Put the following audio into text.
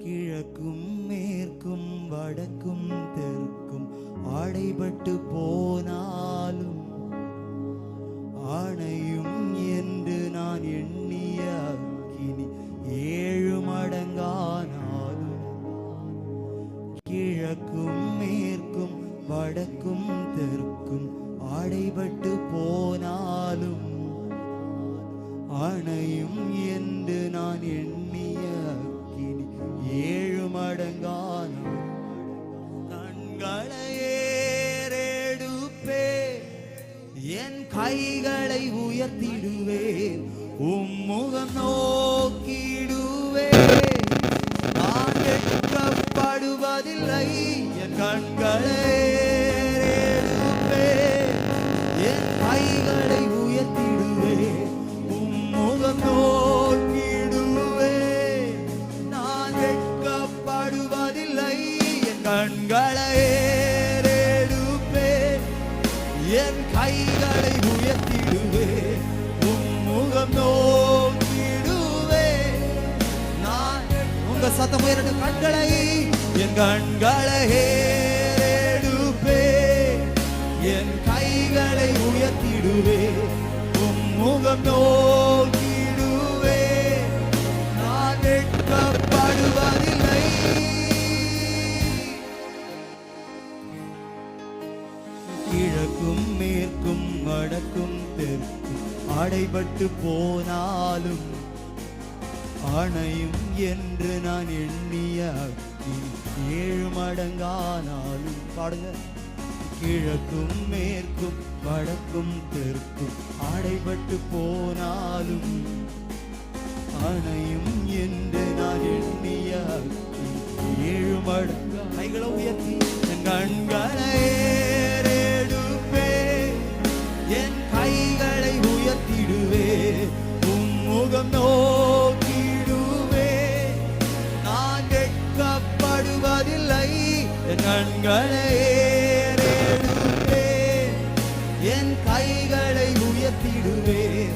கிழக்கும் மேற்கும் வடக்கும் தெற்கும் ஆடைபட்டு போனாலும் ஆணையும் என்று நான் எண்ணிய அக்கினி 7 மடங்கானாலும் கிழக்கும் மேற்கும் வடக்கும் தெற்கும் ஆடைபட்டு போனாலும் ஆணையும் என்று நான் எண்ணிய அக்கினி 7 மடங்கானாலும் கண்களை ஏறெடுப்பேன், என் கைகளை உயர்த்திடுவேன், உம்முகம் நோக்கிடுவேன். நான் வெட்கப்படுவதில்லை. என் கண்களை ஏறெடுப்பேன், என் கைகளை உயர்த்திடுவேன், உம்முகம் நோக்கிடுவேன். நான் வெட்கப்படுவதில்லை. என் கண்களை ஏறெடுப்பேன், என் கைகளை உயர்த்திடுவேன், உம்முகம் நோக்கிடுவேன். நான் உங்க சத்தம் உயர்ந்த கண்களை, என் கண்களை ஏறெடுப்பேன், என் கைகளை உயர்த்திடுவேன், உம்முகம் நோக்கிடுவேன். நான் வெட்கப்படுவதில்லை. கிழக்கும் மேற்கும் வடக்கும் தெற்கும் ஆடைபட்டு போனாலும் ஆணையும் என்று நான் எண்ணிய அக்கினி 7 மடங்கானாலும். பாடுங்க. கிழக்கும் மேற்கும் வடக்கும் தெற்கும் ஆடைபட்டு போனாலும் ஆணையும் என்று நான் எண்ணிய அக்கினி 7 மடங்கு. கைகளை உயர்த்தி என் கண்களை ஏறெடுப்பேன், என் கைகளை உயர்த்திடுவேன், உம்முகம் நோக்கிடுவேன். நான் வெட்கப்படுவதில்லை. என் கண்களை ஏறெடுப்பேன், என் கைகளை உயர்த்திடுவேன்,